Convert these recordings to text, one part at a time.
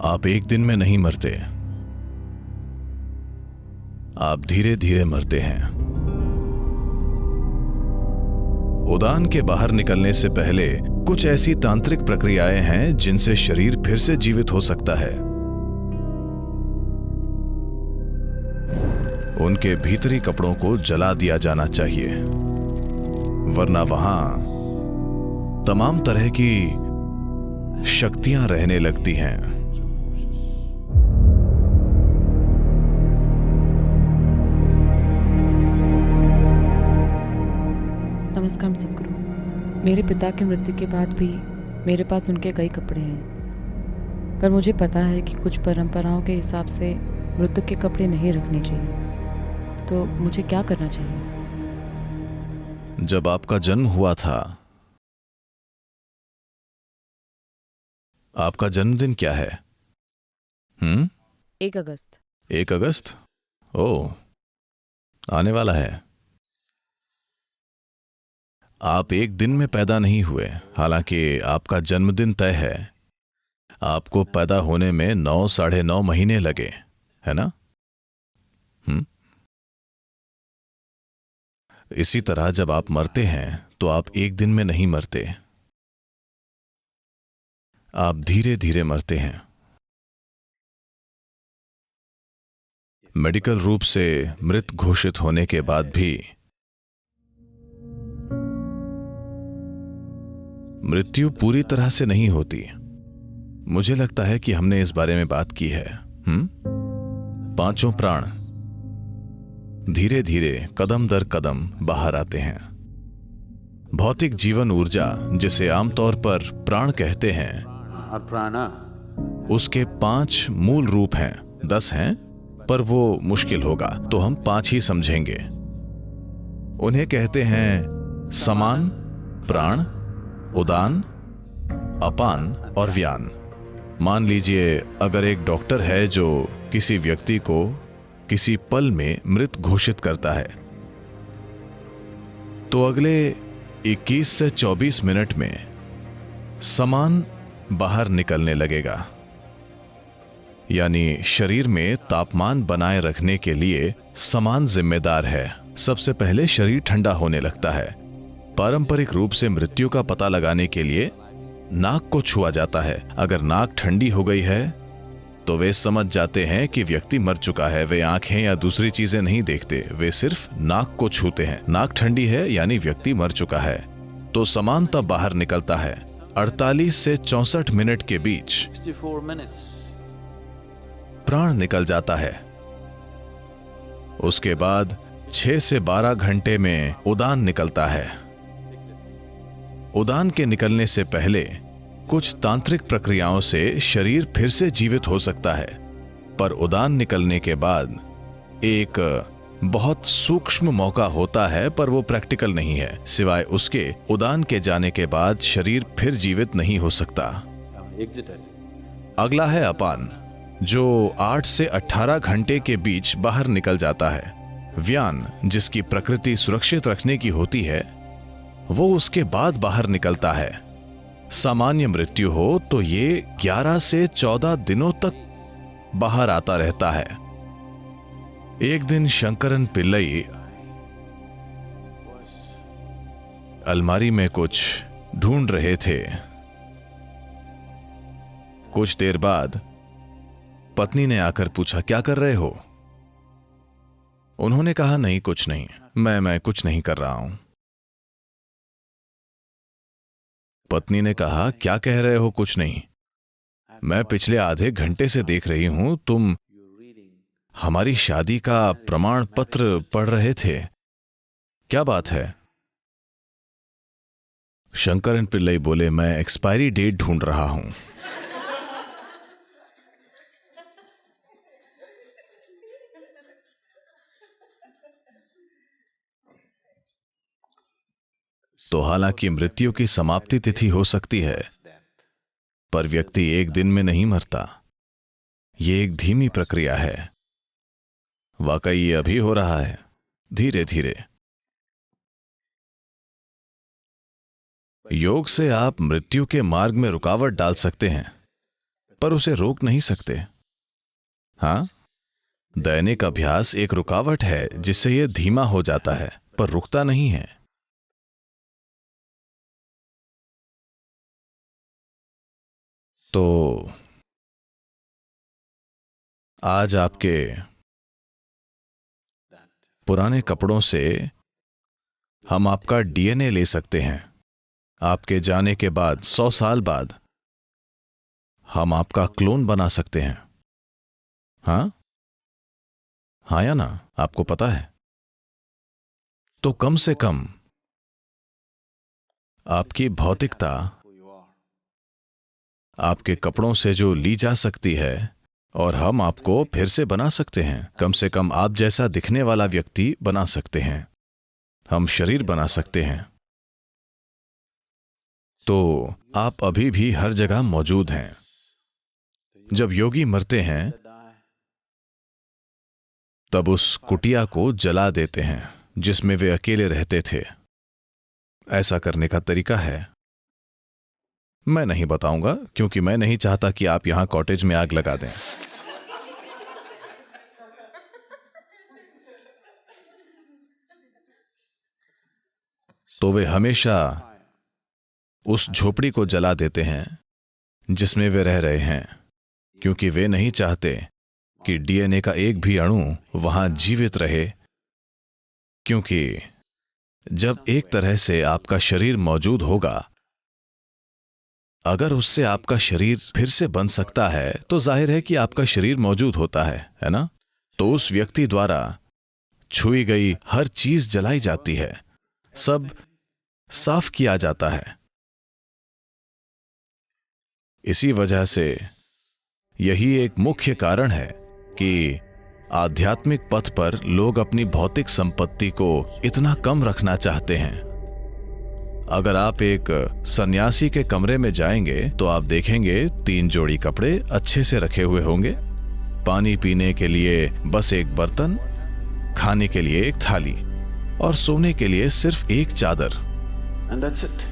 आप एक दिन में नहीं मरते, आप धीरे धीरे मरते हैं। उड़ान के बाहर निकलने से पहले कुछ ऐसी तांत्रिक प्रक्रियाएं हैं जिनसे शरीर फिर से जीवित हो सकता है। उनके भीतरी कपड़ों को जला दिया जाना चाहिए, वरना वहां तमाम तरह की शक्तियां रहने लगती हैं। नमस्कार सदगुरु। मेरे पिता की मृत्यु के बाद भी मेरे पास उनके कई कपड़े हैं, पर मुझे पता है कि कुछ परंपराओं के हिसाब से मृत्यु के कपड़े नहीं रखने चाहिए। तो मुझे क्या करना चाहिए? जब आपका जन्म हुआ था, आपका जन्मदिन क्या है? 1 अगस्त। 1 अगस्त? ओह, आने वाला है। आप एक दिन में पैदा नहीं हुए, हालांकि आपका जन्मदिन तय है। आपको पैदा होने में 9 साढ़े 9 महीने लगे, है ना? इसी तरह जब आप मरते हैं तो आप एक दिन में नहीं मरते, आप धीरे धीरे मरते हैं। मेडिकल रूप से मृत घोषित होने के बाद भी मृत्यु पूरी तरह से नहीं होती। मुझे लगता है कि हमने इस बारे में बात की है। 5 प्राण धीरे धीरे कदम दर कदम बाहर आते हैं। भौतिक जीवन ऊर्जा, जिसे आमतौर पर प्राण कहते हैं, उसके 5 मूल रूप हैं। 10 हैं, पर वो मुश्किल होगा, तो हम 5 ही समझेंगे। उन्हें कहते हैं समान, प्राण, उदान, अपान और व्यान। मान लीजिए अगर एक डॉक्टर है जो किसी व्यक्ति को किसी पल में मृत घोषित करता है, तो अगले 21 से 24 मिनट में समान बाहर निकलने लगेगा। यानी शरीर में तापमान बनाए रखने के लिए समान जिम्मेदार है। सबसे पहले शरीर ठंडा होने लगता है। पारंपरिक रूप से मृत्यु का पता लगाने के लिए नाक को छुआ जाता है। अगर नाक ठंडी हो गई है तो वे समझ जाते हैं कि व्यक्ति मर चुका है। वे आंखें या दूसरी चीजें नहीं देखते, वे सिर्फ नाक को छूते हैं। नाक ठंडी है यानी व्यक्ति मर चुका है। तो समान तब बाहर निकलता है। 48 से 64 मिनट के बीच प्राण निकल जाता है। उसके बाद 6 से 12 घंटे में उड़ान निकलता है। उड़ान के निकलने से पहले कुछ तांत्रिक प्रक्रियाओं से शरीर फिर से जीवित हो सकता है, पर उड़ान निकलने के बाद एक बहुत सूक्ष्म मौका होता है, पर वो प्रैक्टिकल नहीं है। सिवाय उसके उड़ान के जाने के बाद शरीर फिर जीवित नहीं हो सकता। अगला है अपान, जो 8 से 18 घंटे के बीच बाहर निकल जाता है। व्यान, जिसकी प्रकृति सुरक्षित रखने की होती है, वो उसके बाद बाहर निकलता है। सामान्य मृत्यु हो तो ये 11 से 14 दिनों तक बाहर आता रहता है। एक दिन शंकरन पिल्लई अलमारी में कुछ ढूंढ रहे थे। कुछ देर बाद पत्नी ने आकर पूछा, क्या कर रहे हो? उन्होंने कहा, नहीं कुछ नहीं, मैं कुछ नहीं कर रहा हूं। पत्नी ने कहा, क्या कह रहे हो कुछ नहीं? मैं पिछले आधे घंटे से देख रही हूं, तुम हमारी शादी का प्रमाण पत्र पढ़ रहे थे, क्या बात है? शंकरन पिल्लई बोले, मैं एक्सपायरी डेट ढूंढ रहा हूं। तो हालांकि मृत्यु की समाप्ति तिथि हो सकती है, पर व्यक्ति एक दिन में नहीं मरता। यह एक धीमी प्रक्रिया है। वाकई ये अभी हो रहा है, धीरे धीरे। योग से आप मृत्यु के मार्ग में रुकावट डाल सकते हैं, पर उसे रोक नहीं सकते। हाँ, दैनिक अभ्यास एक रुकावट है जिससे यह धीमा हो जाता है, पर रुकता नहीं है। तो आज आपके पुराने कपड़ों से हम आपका डीएनए ले सकते हैं। आपके जाने के बाद 100 साल बाद हम आपका क्लोन बना सकते हैं। हाँ हाँ या ना, आपको पता है? तो कम से कम आपकी भौतिकता आपके कपड़ों से जो ली जा सकती है और हम आपको फिर से बना सकते हैं। कम से कम आप जैसा दिखने वाला व्यक्ति बना सकते हैं। हम शरीर बना सकते हैं। तो आप अभी भी हर जगह मौजूद हैं। जब योगी मरते हैं तब उस कुटिया को जला देते हैं जिसमें वे अकेले रहते थे। ऐसा करने का तरीका है, मैं नहीं बताऊंगा क्योंकि मैं नहीं चाहता कि आप यहां कॉटेज में आग लगा दें। तो वे हमेशा उस झोपड़ी को जला देते हैं जिसमें वे रह रहे हैं, क्योंकि वे नहीं चाहते कि डीएनए का एक भी अणु वहां जीवित रहे। क्योंकि जब एक तरह से आपका शरीर मौजूद होगा, अगर उससे आपका शरीर फिर से बन सकता है तो जाहिर है कि आपका शरीर मौजूद होता है ना? तो उस व्यक्ति द्वारा छुई गई हर चीज जलाई जाती है, सब साफ किया जाता है। इसी वजह से यही एक मुख्य कारण है कि आध्यात्मिक पथ पर लोग अपनी भौतिक संपत्ति को इतना कम रखना चाहते हैं। अगर आप एक सन्यासी के कमरे में जाएंगे तो आप देखेंगे 3 जोड़ी कपड़े अच्छे से रखे हुए होंगे, पानी पीने के लिए बस एक बर्तन, खाने के लिए एक थाली और सोने के लिए सिर्फ एक चादर। And that's it.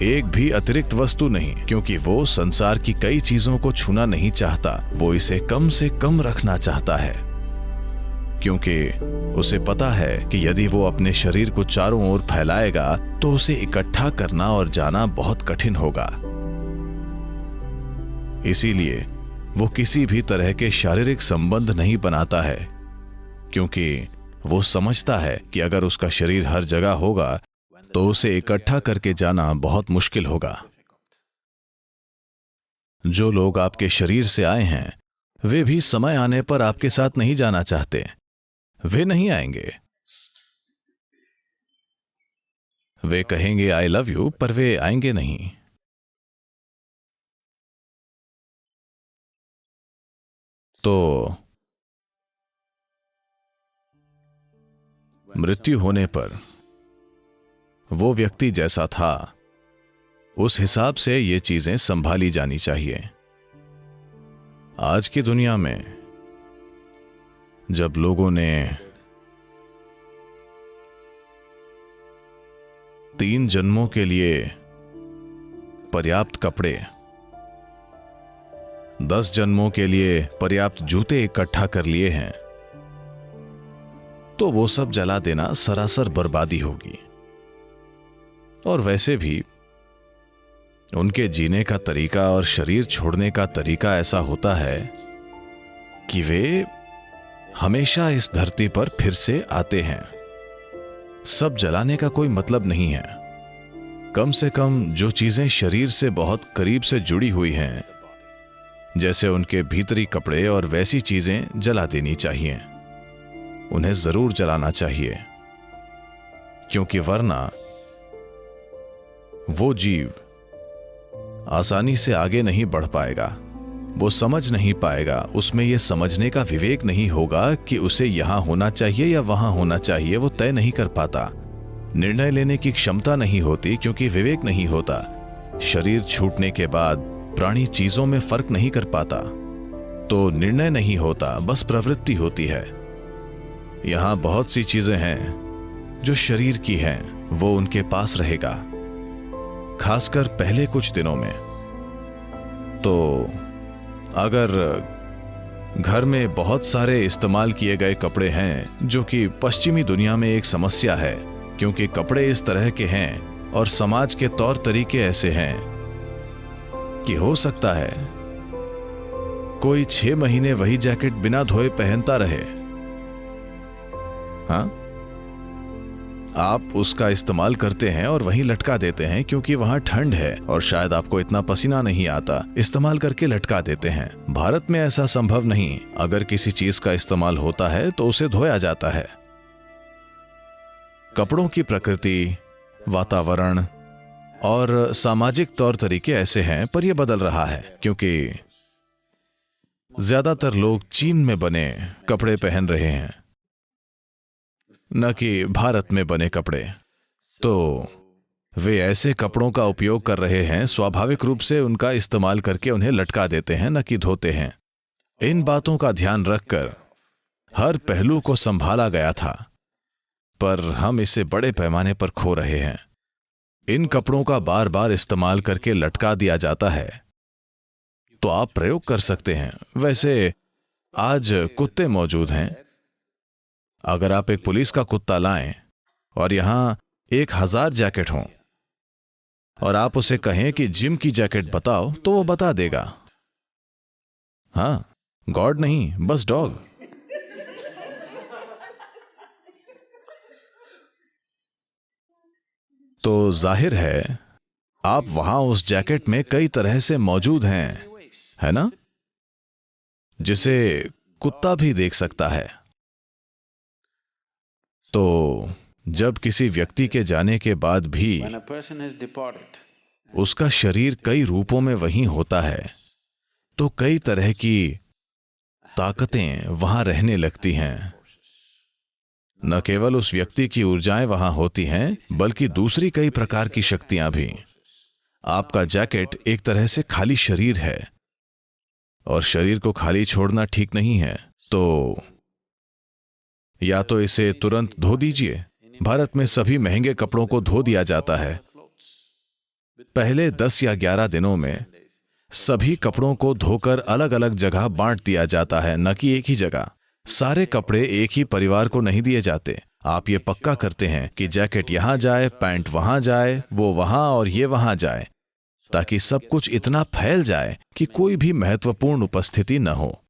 एक भी अतिरिक्त वस्तु नहीं, क्योंकि वो संसार की कई चीजों को छूना नहीं चाहता। वो इसे कम से कम रखना चाहता है, क्योंकि उसे पता है कि यदि वो अपने शरीर को चारों ओर फैलाएगा तो उसे इकट्ठा करना और जाना बहुत कठिन होगा। इसीलिए वो किसी भी तरह के शारीरिक संबंध नहीं बनाता है, क्योंकि वो समझता है कि अगर उसका शरीर हर जगह होगा तो उसे इकट्ठा करके जाना बहुत मुश्किल होगा। जो लोग आपके शरीर से आए हैं वे भी समय आने पर आपके साथ नहीं जाना चाहते। वे नहीं आएंगे। वे कहेंगे आई लव यू, पर वे आएंगे नहीं। तो मृत्यु होने पर वो व्यक्ति जैसा था उस हिसाब से ये चीजें संभाली जानी चाहिए। आज की दुनिया में जब लोगों ने 3 जन्मों के लिए पर्याप्त कपड़े, 10 जन्मों के लिए पर्याप्त जूते इकट्ठा कर लिए हैं, तो वो सब जला देना सरासर बर्बादी होगी। और वैसे भी उनके जीने का तरीका और शरीर छोड़ने का तरीका ऐसा होता है कि वे हमेशा इस धरती पर फिर से आते हैं। सब जलाने का कोई मतलब नहीं है। कम से कम जो चीजें शरीर से बहुत करीब से जुड़ी हुई हैं, जैसे उनके भीतरी कपड़े और वैसी चीजें जला देनी चाहिए। उन्हें जरूर जलाना चाहिए, क्योंकि वरना वो जीव आसानी से आगे नहीं बढ़ पाएगा। वो समझ नहीं पाएगा, उसमें यह समझने का विवेक नहीं होगा कि उसे यहां होना चाहिए या वहां होना चाहिए। वो तय नहीं कर पाता। निर्णय लेने की क्षमता नहीं होती, क्योंकि विवेक नहीं होता। शरीर छूटने के बाद प्राणी चीजों में फर्क नहीं कर पाता, तो निर्णय नहीं होता, बस प्रवृत्ति होती है। यहां बहुत सी चीजें हैं जो शरीर की हैं, वो उनके पास रहेगा, खासकर पहले कुछ दिनों में। तो अगर घर में बहुत सारे इस्तेमाल किए गए कपड़े हैं, जो कि पश्चिमी दुनिया में एक समस्या है, क्योंकि कपड़े इस तरह के हैं और समाज के तौर तरीके ऐसे हैं कि हो सकता है कोई 6 महीने वही जैकेट बिना धोए पहनता रहे। हाँ, आप उसका इस्तेमाल करते हैं और वहीं लटका देते हैं क्योंकि वहां ठंड है और शायद आपको इतना पसीना नहीं आता, इस्तेमाल करके लटका देते हैं। भारत में ऐसा संभव नहीं। अगर किसी चीज का इस्तेमाल होता है तो उसे धोया जाता है। कपड़ों की प्रकृति, वातावरण और सामाजिक तौर तरीके ऐसे हैं, पर यह बदल रहा है क्योंकि ज्यादातर लोग चीन में बने कपड़े पहन रहे हैं, न कि भारत में बने कपड़े। तो वे ऐसे कपड़ों का उपयोग कर रहे हैं, स्वाभाविक रूप से उनका इस्तेमाल करके उन्हें लटका देते हैं, न कि धोते हैं। इन बातों का ध्यान रखकर हर पहलू को संभाला गया था, पर हम इसे बड़े पैमाने पर खो रहे हैं। इन कपड़ों का बार बार इस्तेमाल करके लटका दिया जाता है। तो आप प्रयोग कर सकते हैं। वैसे आज कुत्ते मौजूद हैं। अगर आप एक पुलिस का कुत्ता लाएं और यहां 1000 जैकेट हों और आप उसे कहें कि जिम की जैकेट बताओ, तो वो बता देगा। हाँ, गॉड नहीं, बस डॉग। तो जाहिर है आप वहां उस जैकेट में कई तरह से मौजूद हैं, है ना, जिसे कुत्ता भी देख सकता है। तो जब किसी व्यक्ति के जाने के बाद भी उसका शरीर कई रूपों में वहीं होता है, तो कई तरह की ताकतें वहां रहने लगती हैं। न केवल उस व्यक्ति की ऊर्जाएं वहां होती हैं, बल्कि दूसरी कई प्रकार की शक्तियां भी। आपका जैकेट एक तरह से खाली शरीर है और शरीर को खाली छोड़ना ठीक नहीं है। तो या तो इसे तुरंत धो दीजिए। भारत में सभी महंगे कपड़ों को धो दिया जाता है। पहले 10 या 11 दिनों में सभी कपड़ों को धोकर अलग अलग जगह बांट दिया जाता है, न कि एक ही जगह। सारे कपड़े एक ही परिवार को नहीं दिए जाते। आप ये पक्का करते हैं कि जैकेट यहां जाए, पैंट वहां जाए, वो वहां और ये वहां जाए, ताकि सब कुछ इतना फैल जाए कि कोई भी महत्वपूर्ण उपस्थिति न हो।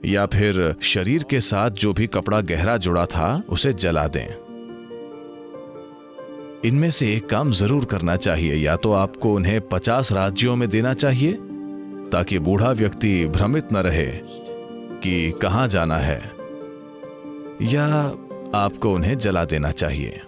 या फिर शरीर के साथ जो भी कपड़ा गहरा जुड़ा था उसे जला दें। इनमें से एक काम जरूर करना चाहिए। या तो आपको उन्हें 50 राज्यों में देना चाहिए ताकि बूढ़ा व्यक्ति भ्रमित न रहे कि कहां जाना है, या आपको उन्हें जला देना चाहिए।